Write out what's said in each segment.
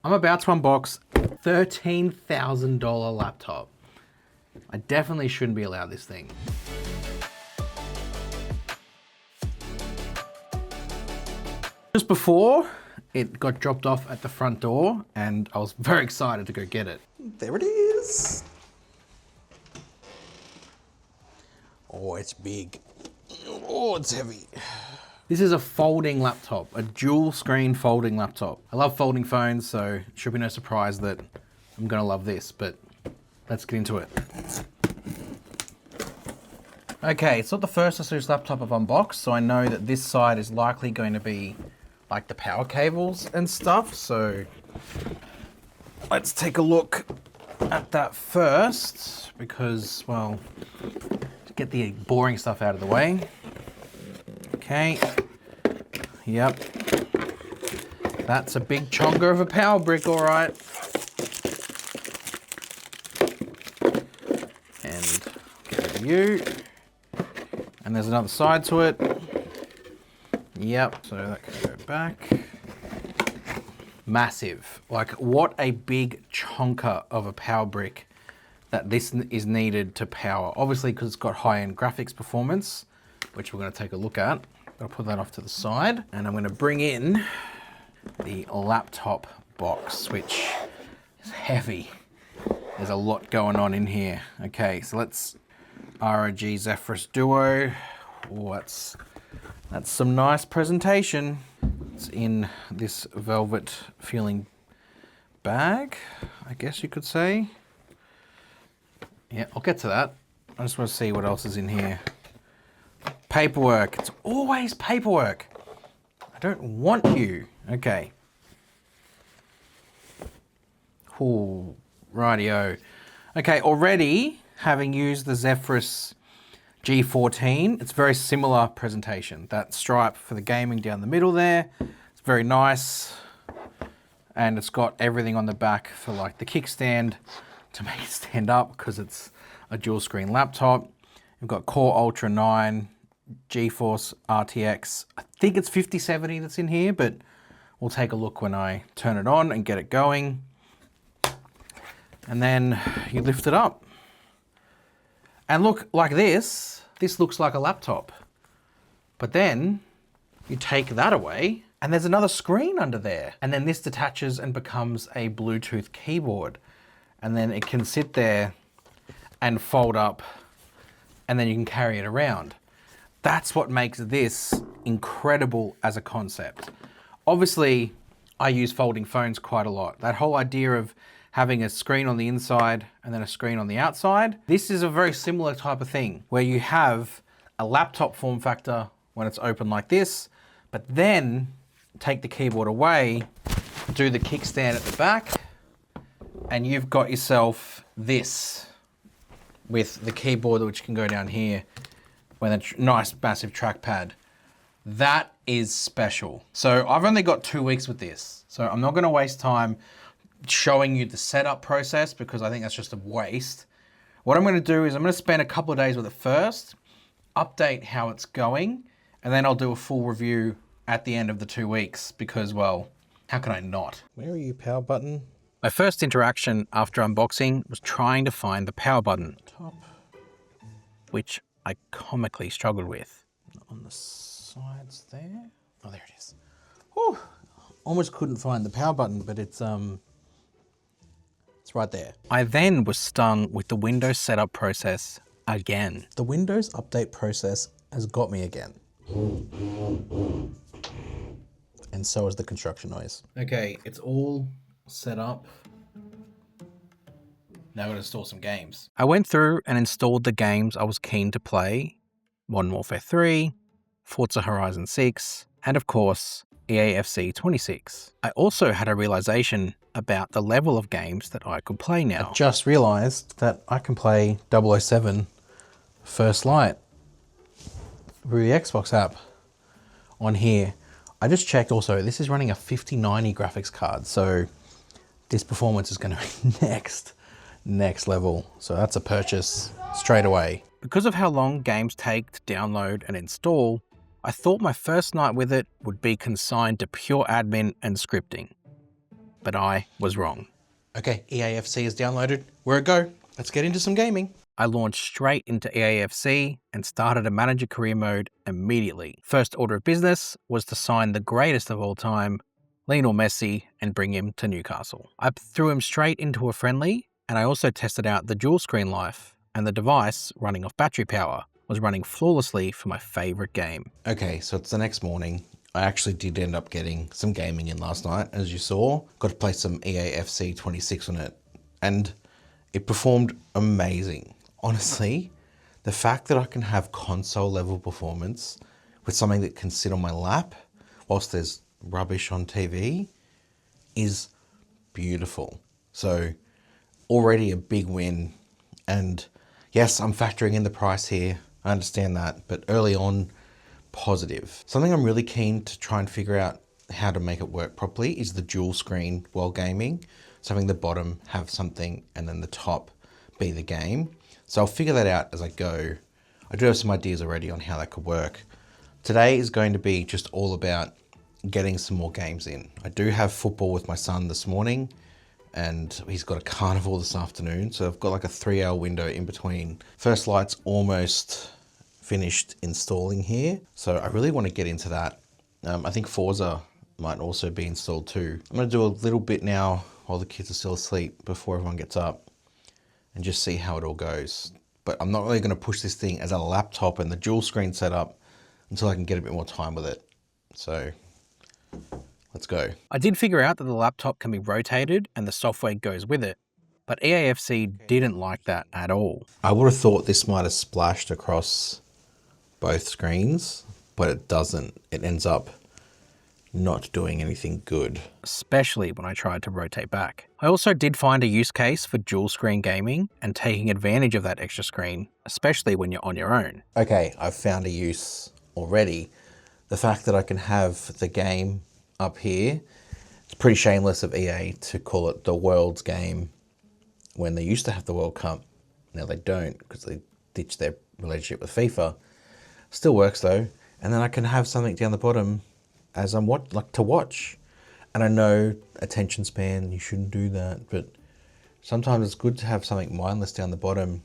I'm about to unbox a $13,000 laptop. I definitely shouldn't be allowed this thing. Just before, it got dropped off at the front door and I was very excited to go get it. There it is. Oh, it's big. Oh, it's heavy. This is a folding laptop, a dual screen folding laptop. I love folding phones, so it should be no surprise that I'm gonna love this, but let's get into it. Okay, it's not the first Asus laptop I've unboxed, so I know that this side is likely going to be like the power cables and stuff, so let's take a look at that first, because, well, to get the boring stuff out of the way. Okay, yep, that's a big chonker of a power brick, all right. And get rid of you. And there's another side to it. Yep, so that can go back. Massive, like what a big chonker of a power brick that this is needed to power. Obviously, because it's got high-end graphics performance, which we're gonna take a look at. I'll put that off to the side, and I'm gonna bring in the laptop box, which is heavy. There's a lot going on in here. Okay, so let's ROG Zephyrus Duo. Oh, that's some nice presentation. It's in this velvet feeling bag, I guess you could say. Yeah, I'll get to that. I just want to see what else is in here. Paperwork, it's always paperwork. I don't want you. Okay. Ooh, rightio. Okay, already having used the Zephyrus G14, it's very similar presentation. That stripe for the gaming down the middle there, it's very nice. And it's got everything on the back for like the kickstand to make it stand up because it's a dual screen laptop. We've got Core Ultra 9, GeForce RTX. I think it's 5070 that's in here, but we'll take a look when I turn it on and get it going. And then you lift it up. And look, like this looks like a laptop. But then you take that away and there's another screen under there. And then this detaches and becomes a Bluetooth keyboard. And then it can sit there and fold up and then you can carry it around. That's what makes this incredible as a concept. Obviously, I use folding phones quite a lot. That whole idea of having a screen on the inside and then a screen on the outside, this is a very similar type of thing where you have a laptop form factor when it's open like this, but then take the keyboard away, do the kickstand at the back, and you've got yourself this with the keyboard which can go down here with a nice massive trackpad. That is special. So I've only got 2 weeks with this, so I'm not gonna waste time showing you the setup process because I think that's just a waste. What I'm gonna do is I'm gonna spend a couple of days with it first, update how it's going, and then I'll do a full review at the end of the 2 weeks because, well, how can I not? Where are you, power button? My first interaction after unboxing was trying to find the power button, top, which I comically struggled with. On the sides there. Oh, there it is. Whew. Almost couldn't find the power button, but it's right there. I then was stung with the Windows setup process again. The Windows update process has got me again. And so is the construction noise. Okay, it's all set up. Now I'm gonna install some games. I went through and installed the games I was keen to play. Modern Warfare 3, Forza Horizon 6, and of course, EAFC 26. I also had a realization about the level of games that I could play now. I just realized that I can play 007 First Light through the Xbox app on here. I just checked also, this is running a 5090 graphics card, so this performance is gonna be next level. So that's a purchase straight away. Because of how long games take to download and install, I thought my first night with it would be consigned to pure admin and scripting. but I was wrong. Okay, EAFC is downloaded. Where it go? Let's get into some gaming. I launched straight into EAFC and started a manager career mode immediately. First order of business was to sign the greatest of all time, Lionel Messi, and bring him to Newcastle. I threw him straight into a friendly, and I also tested out the dual screen life, and the device, running off battery power, was running flawlessly for my favorite game. Okay, so it's the next morning. I actually did end up getting some gaming in last night, as you saw. Got to play some EAFC 26 on it, and it performed amazing. Honestly, the fact that I can have console level performance with something that can sit on my lap whilst there's rubbish on TV is beautiful. So already a big win. And yes, I'm factoring in the price here. I understand that, but early on, positive. Something I'm really keen to try and figure out how to make it work properly is the dual screen while gaming. So having the bottom have something and then the top be the game. So I'll figure that out as I go. I do have some ideas already on how that could work. Today is going to be just all about getting some more games in. I do have football with my son this morning, and he's got a carnival this afternoon. So I've got like a 3-hour window in between. First Light's almost finished installing here. So I really want to get into that. I think Forza might also be installed too. I'm going to do a little bit now while the kids are still asleep before everyone gets up and just see how it all goes. But I'm not really going to push this thing as a laptop and the dual screen setup until I can get a bit more time with it. So let's go. I did figure out that the laptop can be rotated and the software goes with it, but EAFC didn't like that at all. I would have thought this might have splashed across both screens, but it doesn't. It ends up not doing anything good, especially when I tried to rotate back. I also did find a use case for dual screen gaming and taking advantage of that extra screen, especially when you're on your own. Okay, I've found a use already. The fact that I can have the game up here, it's pretty shameless of EA to call it the world's game when they used to have the World Cup. Now they don't because they ditched their relationship with FIFA. Still works though. And then I can have something down the bottom as I'm to watch. And I know attention span, you shouldn't do that, but sometimes it's good to have something mindless down the bottom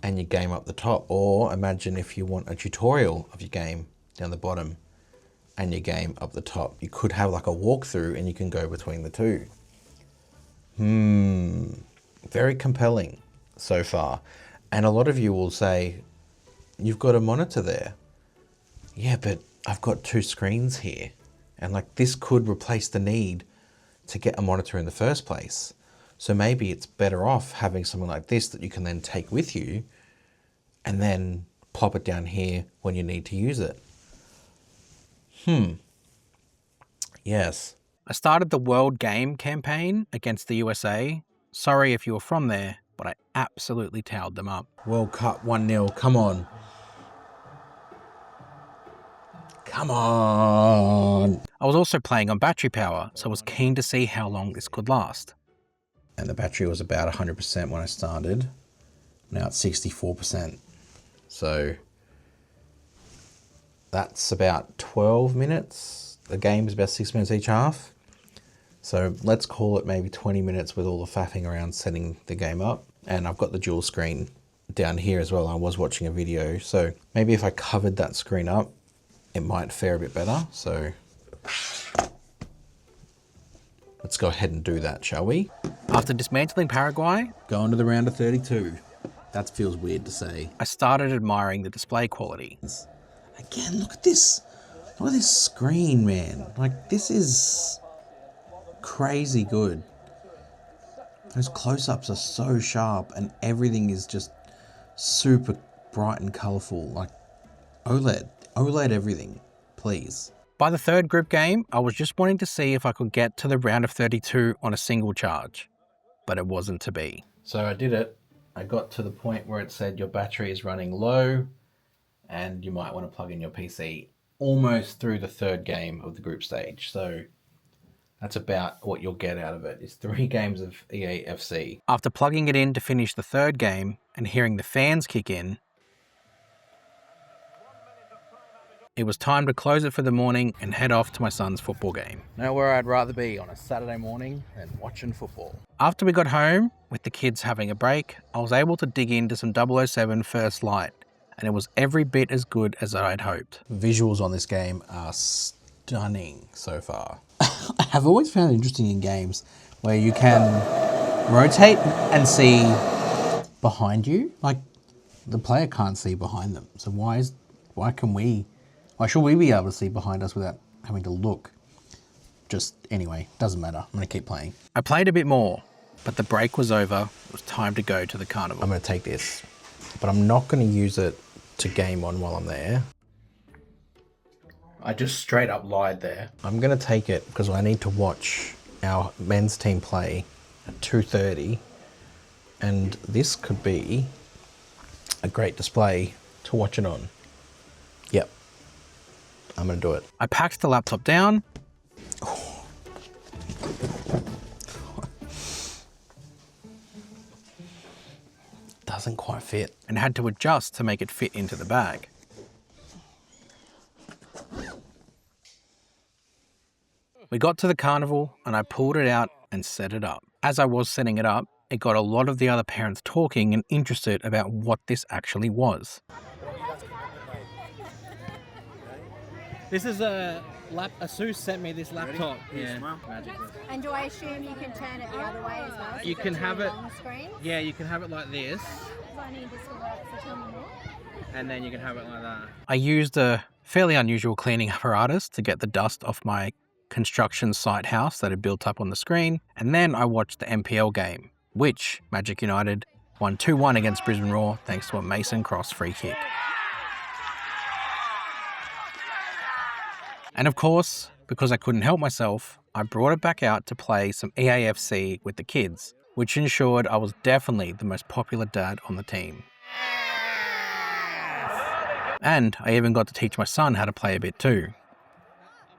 and your game up the top. Or imagine if you want a tutorial of your game down the bottom and your game up the top. You could have like a walkthrough and you can go between the two. Very compelling so far. And a lot of you will say, you've got a monitor there. Yeah, but I've got 2 screens here. And like this could replace the need to get a monitor in the first place. So maybe it's better off having something like this that you can then take with you and then plop it down here when you need to use it. Yes. I started the World Game campaign against the USA. Sorry if you were from there, but I absolutely towed them up. World Cup 1-0, come on. Come on. I was also playing on battery power, so I was keen to see how long this could last. And the battery was about 100% when I started. Now it's 64%. So that's about 12 minutes. The game is about 6 minutes each half. So let's call it maybe 20 minutes with all the faffing around setting the game up. And I've got the dual screen down here as well. I was watching a video. So maybe if I covered that screen up, it might fare a bit better. So let's go ahead and do that, shall we? After dismantling Paraguay, go on to the round of 32. That feels weird to say. I started admiring the display quality. Again, look at this. Look at this screen, man. Like, this is crazy good. Those close-ups are so sharp and everything is just super bright and colorful. Like OLED everything, please. By the third group game, I was just wanting to see if I could get to the round of 32 on a single charge, but it wasn't to be. So I did it. I got to the point where it said your battery is running low and you might want to plug in your PC almost through the third game of the group stage. So that's about what you'll get out of it, is 3 games of EAFC. After plugging it in to finish the third game and hearing the fans kick in, it was time to close it for the morning and head off to my son's football game. Nowhere I'd rather be on a Saturday morning than watching football. After we got home, with the kids having a break, I was able to dig into some 007 First Light, and it was every bit as good as I'd hoped. Visuals on this game are stunning so far. I've always found it interesting in games where you can rotate and see behind you. Like, the player can't see behind them. So why should we be able to see behind us without having to look? Just anyway, doesn't matter. I'm gonna keep playing. I played a bit more, but the break was over. It was time to go to the carnival. I'm gonna take this, but I'm not gonna use it to game on while I'm there. I just straight up lied there. I'm gonna take it because I need to watch our men's team play at 2:30, and this could be a great display to watch it on. Yep, I'm gonna do it. I packed the laptop down. Doesn't quite fit, and had to adjust to make it fit into the bag. We got to the carnival and I pulled it out and set it up. As I was setting it up, it got a lot of the other parents talking and interested about what this actually was. This is Asus sent me this laptop. Yeah. Magic. And do I assume you can turn it the other way as well? So you can have it. Screen? Yeah, you can have it like this. I need this to work, so tell me more. And then you can have it like that. I used a fairly unusual cleaning apparatus to get the dust off my construction site house that had built up on the screen, and then I watched the MPL game, which Magic United won 2-1 against Brisbane Roar thanks to a Mason Cross free kick. And of course, because I couldn't help myself, I brought it back out to play some EAFC with the kids, which ensured I was definitely the most popular dad on the team. And I even got to teach my son how to play a bit too,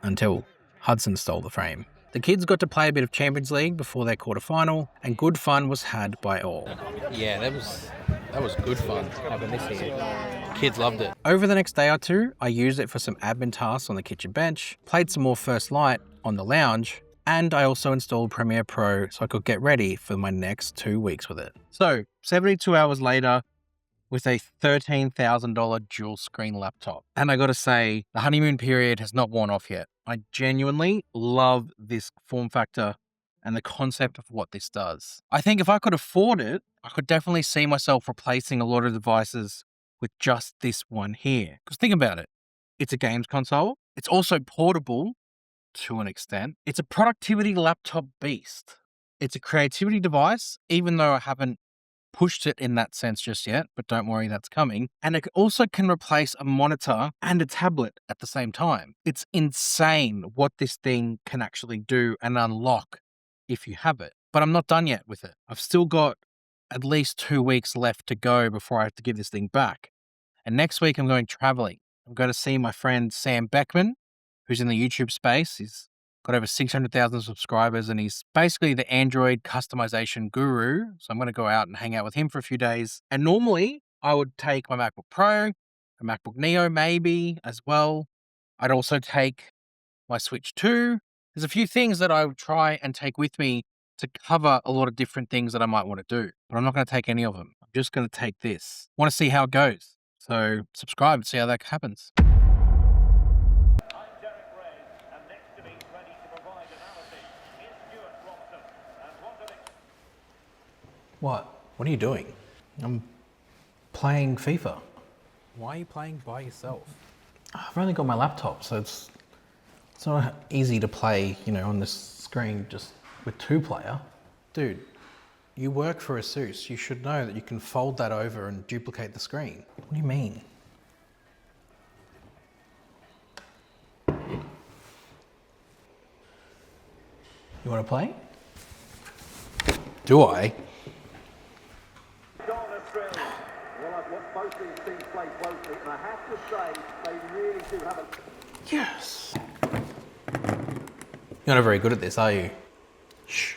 until Hudson stole the frame. The kids got to play a bit of Champions League before their quarterfinal, and good fun was had by all. Yeah, that was good fun having this here. Kids loved it. Over the next day or two, I used it for some admin tasks on the kitchen bench, played some more First Light on the lounge, and I also installed Premiere Pro so I could get ready for my next 2 weeks with it. So, 72 hours later, with a $13,000 dual screen laptop. And I gotta say, the honeymoon period has not worn off yet. I genuinely love this form factor and the concept of what this does. I think if I could afford it, I could definitely see myself replacing a lot of devices with just this one here. Because think about it, it's a games console. It's also portable to an extent. It's a productivity laptop beast. It's a creativity device, even though I haven't pushed it in that sense just yet, but don't worry, that's coming. And it also can replace a monitor and a tablet at the same time. It's insane what this thing can actually do and unlock if you have it. But I'm not done yet with it. I've still got at least 2 weeks left to go before I have to give this thing back. And next week I'm going traveling. I'm going to see my friend Sam Beckman, who's in the YouTube space. He's got over 600,000 subscribers, and he's basically the Android customization guru. So I'm going to go out and hang out with him for a few days. And normally I would take my MacBook Pro, a MacBook Neo maybe as well. I'd also take my Switch 2. There's a few things that I would try and take with me to cover a lot of different things that I might want to do, but I'm not going to take any of them. I'm just going to take this. Want to see how it goes. So subscribe and see how that happens. What? What are you doing? I'm playing FIFA. Why are you playing by yourself? I've only got my laptop, so it's not easy to play, on this screen just with 2-player. Dude, you work for Asus. You should know that you can fold that over and duplicate the screen. What do you mean? You want to play? Do I? Yes. You're not very good at this, are you? Shh.